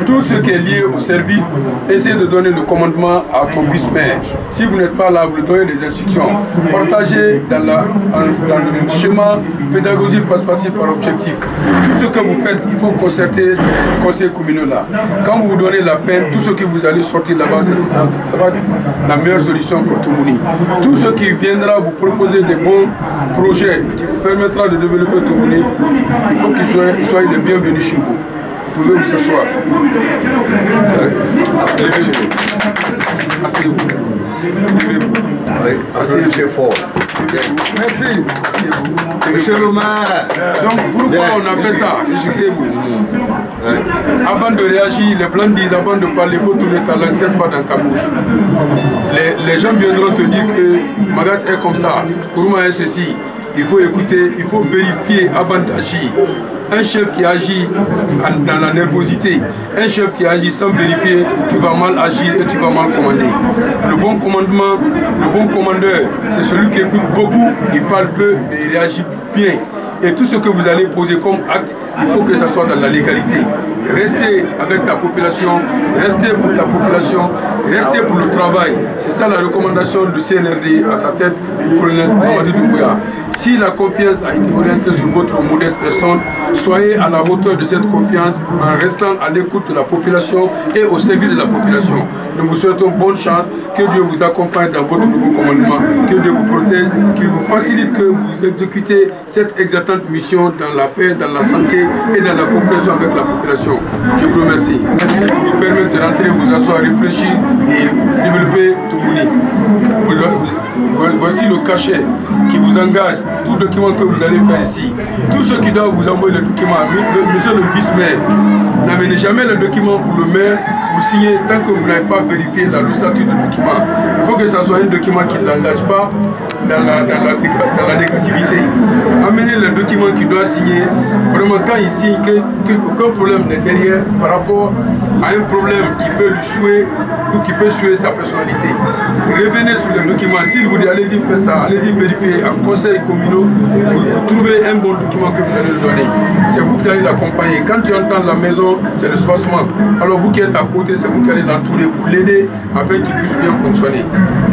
Tout ce qui est lié au service, essayez de donner le commandement à ton vice-maire. Si vous n'êtes pas là, vous lui donnez des instructions. Partagez dans le schéma pédagogique participatif par objectif. Tout ce que vous faites, il faut concerter ces conseils communaux-là. Quand vous vous donnez la peine, tout ce que vous allez sortir là-bas, ça va être la meilleure solution pour Toumouni. Tout ce qui viendra vous proposer des bons projets qui vous permettra de développer Toumouni, il faut qu'ils soient les bienvenus chez vous. Vous pouvez vous asseoir. Levez-vous. Asseyez-vous. Levez-vous. Asseyez-vous fort. Merci. Asseyez-vous. Monsieur le maire. Donc pourquoi on a fait ça? Asseyez-vous. Avant de réagir, les blancs disent avant de parler, il faut tourner ta langue 7 fois dans ta bouche. Les gens viendront te dire que Magas est comme ça, Kourouma est ceci. Il faut écouter, il faut vérifier avant d'agir. Un chef qui agit dans la nervosité, un chef qui agit sans vérifier, tu vas mal agir et tu vas mal commander. Le bon commandement, le bon commandeur, c'est celui qui écoute beaucoup, il parle peu, mais il réagit bien. Et tout ce que vous allez poser comme acte, il faut que ça soit dans la légalité. Restez avec ta population, restez pour ta population, restez pour le travail. C'est ça la recommandation du CNRD à sa tête du colonel Mamadou Doumbouya. Si la confiance a été orientée sur votre modeste personne, soyez à la hauteur de cette confiance en restant à l'écoute de la population et au service de la population. Nous vous souhaitons bonne chance, que Dieu vous accompagne dans votre nouveau commandement, que Dieu vous protège, qu'il vous facilite que vous exécutez cette exaltante mission dans la paix, dans la santé et dans la compréhension avec la population. Je vous remercie. Vous permettez de rentrer, vous asseoir, réfléchir et développer Toumouni. Voici le cachet qui vous engage, tout document que vous allez faire ici. Tout ce qui doit vous envoyer le document, monsieur le vice-maire, n'amenez jamais le document pour le maire pour signer tant que vous n'avez pas vérifié la lustre du document. Il faut que ce soit un document qui ne l'engage pas dans la négativité. Amenez le document qu'il doit signer. Vraiment, quand il signe, qu'aucun problème n'est derrière par rapport à un problème qui peut lui souiller ou qui peut souiller sa personnalité. Revenez sur le document. S'il vous dit allez-y faire ça, allez-y vérifier en conseil communal, vous trouvez un bon document que vous allez lui donner. C'est vous qui allez l'accompagner. Quand tu entends la maison, c'est l'espacement. Alors vous qui êtes à côté, c'est vous qui allez l'entourer pour l'aider afin qu'il puisse bien fonctionner.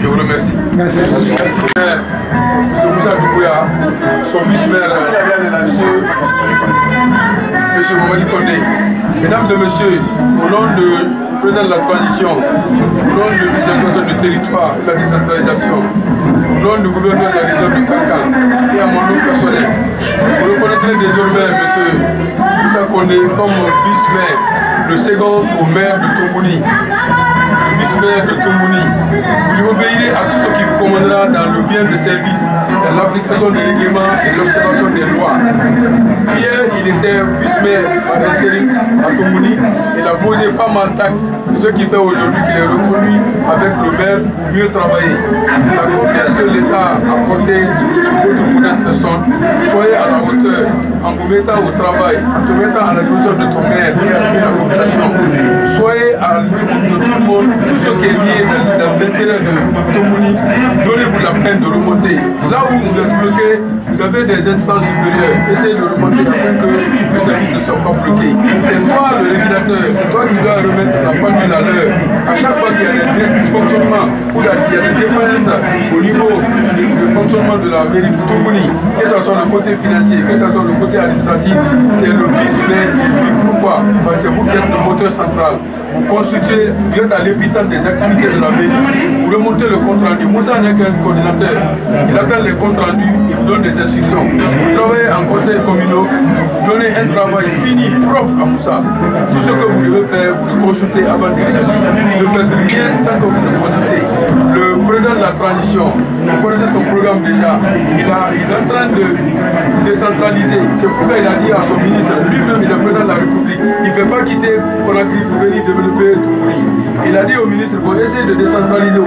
Je vous remercie. Merci. M. Moussa Doumbouya, son vice-maire, M. Mamadi Kondé. Mesdames et messieurs, au nom du président de la transition, au nom du ministre du territoire et de la décentralisation, au nom du gouverneur de la région de Kankan et à mon nom personnel, vous reconnaîtrez désormais M. Moussa Kondé comme vice-maire, le second au maire de Toumouni. Vice-maire de Toumouni. Vous lui obéirez à tout ce qui vous commandera dans le bien de service, dans l'application des règlements et l'observation des lois. Hier, il était vice-maire par intérim à Toumouni. Il a posé pas mal de taxes, ce qui fait aujourd'hui qu'il est reconnu avec le maire pour mieux travailler. La confiance que l'État a apportée sur votre modeste personnes, soyez à la hauteur en vous mettant au travail, en te mettant à la disposition de ton maire et à la population. Soyez à l'écoute de tout le monde, tout ce qui est lié dans l'intérêt de Tombouni, donnez-vous la peine de remonter. Là où vous êtes bloqué, vous avez des instances supérieures, essayez de remonter afin que le service ne soit pas bloqué. C'est toi le régulateur, c'est toi qui dois remettre la pendule à l'heure. À chaque fois qu'il y a des dysfonctionnements ou il y a des défaillances au niveau du fonctionnement de la mairie de Tombouni, que ce soit le côté financier, que ce soit le côté administratif, c'est le vice-maire qui explique pourquoi. Parce que c'est vous qui êtes le moteur central. Vous constituez, vous êtes à l'épicentre des activités de la mairie. Vous remontez le compte rendu. Moussa n'est qu'un coordinateur. Il attend les comptes rendus, il vous donne des instructions. Vous travaillez en conseil communal, vous donnez un travail fini, propre à Moussa. Tout ce que vous devez faire, vous le consultez avant de réagir. Ne faites rien sans que vous le consultez. Le président de la transition, vous connaissez son programme déjà. Il est en train de décentraliser. C'est pourquoi il a dit à son ministre, lui-même il est président de la République, il ne peut pas quitter Conakry pour venir développer Tombouni. Il a dit au ministre, bon, essayez de décentraliser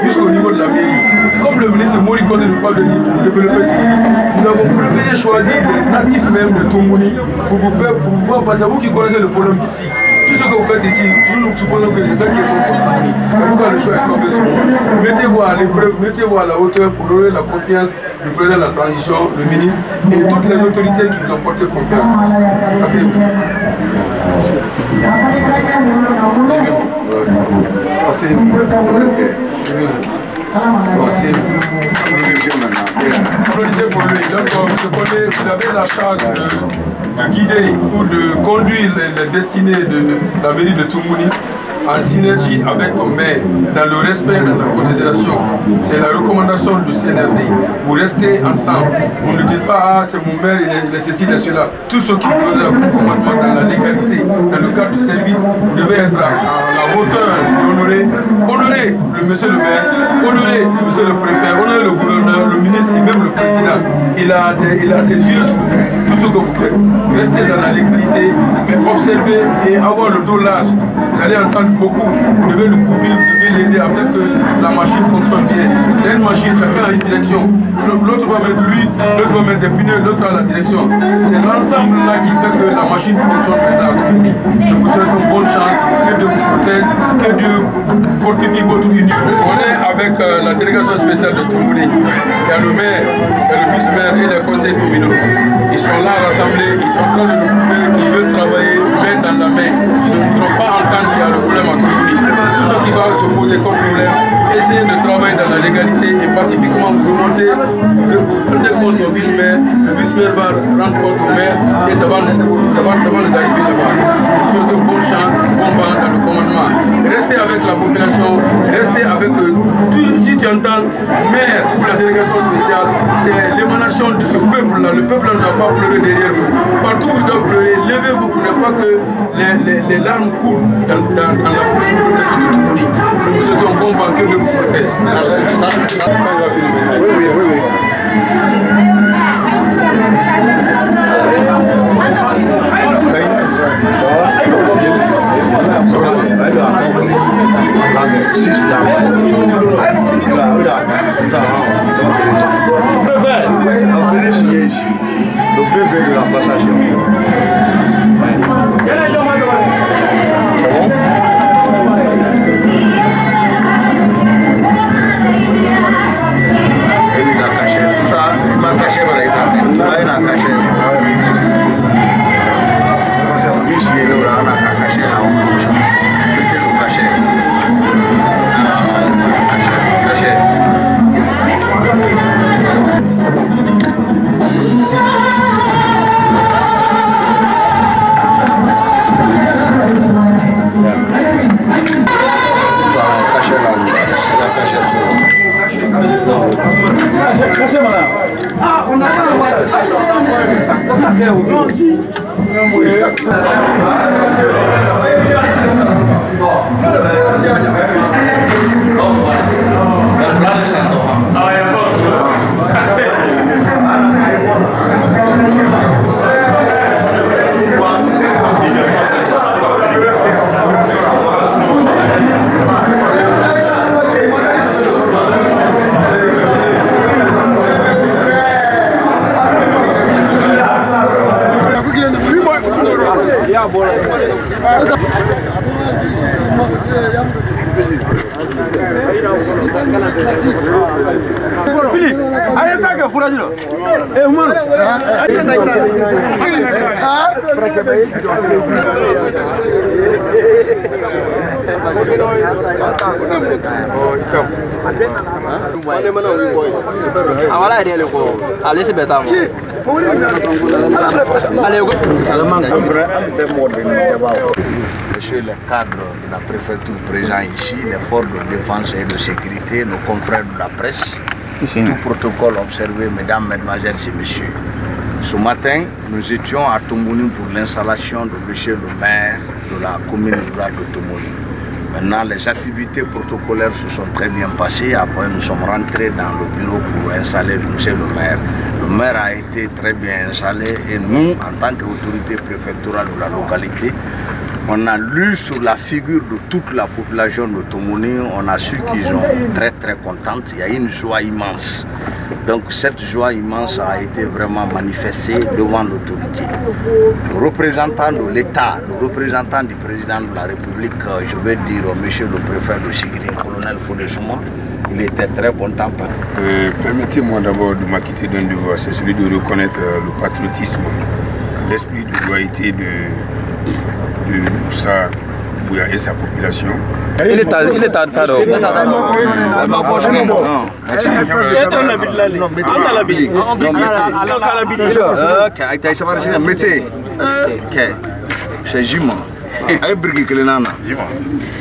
jusqu'au niveau de la mairie. Comme le ministre Mori Kone ne peut pas venir pour développer Siri, nous avons préféré choisir des natifs même de Tombouni pour pouvoir passer. Vous qui connaissez le problème d'ici, tout ce que vous faites ici, nous supposons que c'est ça qui est pour Tombouni. C'est pourquoi le choix est tombé sur vous. Mettez-vous à l'épreuve, mettez-vous à la hauteur pour donner la confiance du président de la transition, le ministre et toutes les autorités qui vous ont porté confiance. Asseyez-vous. Applaudissez pour lui. Donc, vous avez la charge de guider ou de conduire les destinées de la mairie de Tombouni en synergie avec ton maire, dans le respect de la considération. C'est la recommandation du CNRD. Vous restez ensemble. Vous ne dites pas, ah, c'est mon maire, il est ceci, il est cela. Tout ce qui vous donne le commandement dans la légalité, dans le cadre du service, vous devez être à la hauteur d'honorer. Honorer le monsieur le maire, honorer le monsieur le préfet, honorer le gouverneur, le ministre et même le président. Il a ses yeux sur vous, tout ce que vous faites. Restez dans la légalité, mais observez et avoir le dos large. Vous allez entendre beaucoup. Vous devez le couvrir, vous devez l'aider afin que la machine fonctionne bien. C'est une machine, chacun a une direction. L'autre va mettre l'huile, l'autre va mettre des pneus, l'autre a la direction. C'est l'ensemble là qui fait que la machine fonctionne bien. Donc vous souhaite une bonne chance, que Dieu vous protège, que Dieu fortifie votre unité. On est avec la délégation spéciale de Tombouni. Il y a le maire, il y a le vice-maire et les conseils communaux. Ils sont là rassemblés, ils sont en train de nous prouver qu'ils veulent travailler main dans la main. Ils ne voudront pas entendre qu'il y a le problème en Tombouni. Tout ce qui va se poser comme problème, essayez de travailler dans la légalité et pacifiquement vous remonter, vous prenez compte au vice-maire, le vice-maire va rendre compte au maire et ça va nous arriver là-bas. Vous souhaitez une bonne chance, bon vent dans le commandement. Restez avec la population, restez avec eux. Si tu entends maire ou la délégation spéciale, c'est l'émanation de ce peuple-là. Le peuple ne doit pas pleurer derrière vous. Partout où il doit pleurer, levez-vous pour ne pas que les larmes coulent dans la population de Tombouni. Nous souhaitons un bon vent, que Dieu vous protège. Oui. Le PV de la passation. Il a caché tout ça, il m'a caché par les gars. Il a caché. Monsieur le cadre de la préfecture présent ici, les forces de défense et de sécurité, nos confrères de la presse, tout protocole observé, mesdames, mesdemoiselles et messieurs. Ce matin, nous étions à Tomboni pour l'installation de monsieur le maire de la commune rurale de Tomboni. Maintenant, les activités protocolaires se sont très bien passées. Après, nous sommes rentrés dans le bureau pour installer monsieur le maire. Le maire a été très bien installé et nous, en tant qu'autorité préfectorale de la localité, on a lu sur la figure de toute la population de Tomboni, on a su qu'ils sont très contents. Il y a une joie immense. Donc cette joie immense a été vraiment manifestée devant l'autorité. Le représentant de l'État, le représentant du président de la République, je vais dire au monsieur le préfet de Sigiri, colonel Fodesuma, il était très content. Permettez-moi d'abord de m'acquitter d'un devoir, c'est celui de reconnaître le patriotisme, l'esprit de loyauté de Moussa Doumbouya et sa population. Il est à Taro. Mettez. C'est Jima. Un brique que l'on a.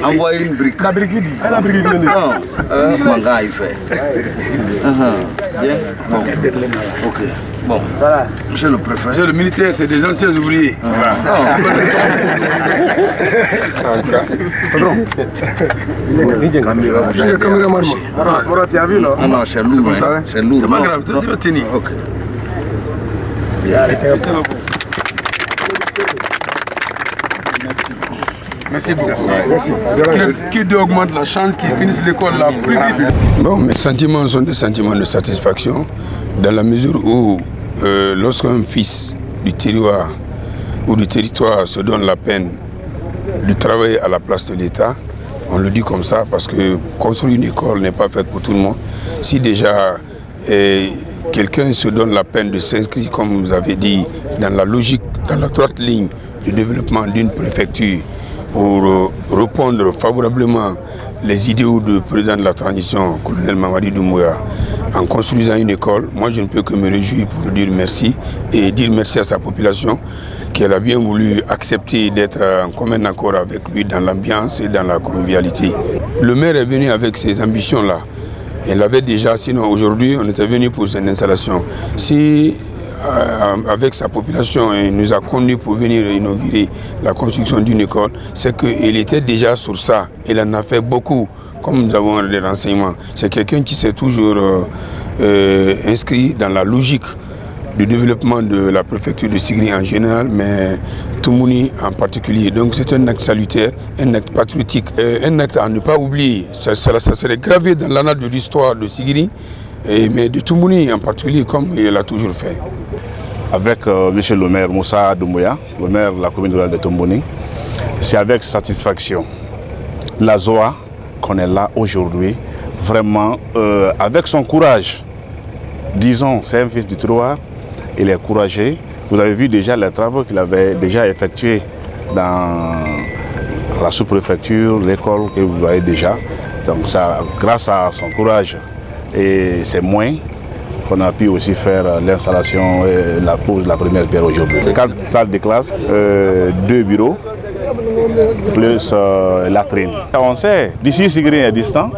Envoyez une brique. La brique. Non. Manga il fait. Bien. Bon. Ok. Bon. Monsieur le préfet. Monsieur le militaire, c'est des anciens ouvriers. Non, c'est lourd. C'est lourd. C'est pas grave, tu vas tenir. Ok. Merci beaucoup. Qui augmente la chance qu'ils finissent l'école là plus vite. Bon, mes sentiments sont des sentiments de satisfaction dans la mesure où lorsqu'un fils du terroir ou du territoire se donne la peine de travailler à la place de l'État, on le dit comme ça parce que construire une école n'est pas faite pour tout le monde. Si déjà quelqu'un se donne la peine de s'inscrire, comme vous avez dit, dans la logique, dans la droite ligne du développement d'une préfecture, pour répondre favorablement les idéaux du président de la transition, colonel Mamadi Doumbouya, en construisant une école, moi je ne peux que me réjouir pour lui dire merci et dire merci à sa population qu'elle a bien voulu accepter d'être en commun accord avec lui dans l'ambiance et dans la convivialité. Le maire est venu avec ses ambitions-là. Il l'avait déjà, sinon aujourd'hui on était venu pour son installation. Si avec sa population, il nous a conduits pour venir inaugurer la construction d'une école, c'est qu'il était déjà sur ça. Il en a fait beaucoup, comme nous avons des renseignements. C'est quelqu'un qui s'est toujours inscrit dans la logique du développement de la préfecture de Sigiri en général, mais Tomboni en particulier. Donc c'est un acte salutaire, un acte patriotique, un acte à ne pas oublier. Ça serait gravé dans l'annale de l'histoire de Sigiri, mais de Tomboni en particulier, comme il l'a toujours fait. Avec monsieur le maire Moussa Doumbouya, le maire de la commune rurale de Tomboni, c'est avec satisfaction, la joie qu'on est là aujourd'hui, vraiment avec son courage. Disons, c'est un fils du terroir, il est courageux. Vous avez vu déjà les travaux qu'il avait déjà effectués dans la sous-préfecture, l'école que vous voyez déjà. Donc ça, grâce à son courage et ses moyens, qu'on a pu aussi faire l'installation et la pose de la première pierre aujourd'hui. 4 salles de classe, 2 bureaux, plus latrine. On sait, d'ici Sigiri est distant,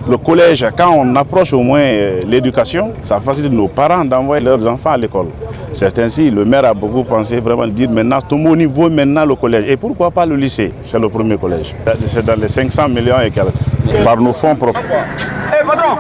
le collège, quand on approche au moins l'éducation, ça facilite nos parents d'envoyer leurs enfants à l'école. C'est ainsi, le maire a beaucoup pensé vraiment dire maintenant, tout mon niveau maintenant le collège. Et pourquoi pas le lycée? C'est le premier collège. C'est dans les 500 millions et quelques, par nos fonds propres. Hey, patron!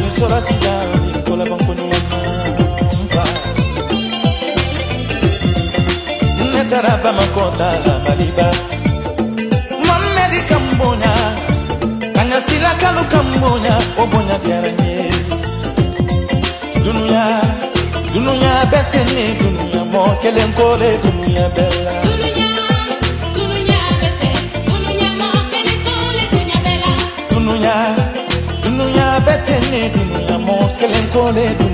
ni sora siya ni kola banko ni mfa netara ba makota la maliba mamedi kambonya kanya sila kalu kambonya obonya garanye dununya betene dununya mo kelen kole dununya bella dununya betene dununya mo kelen kole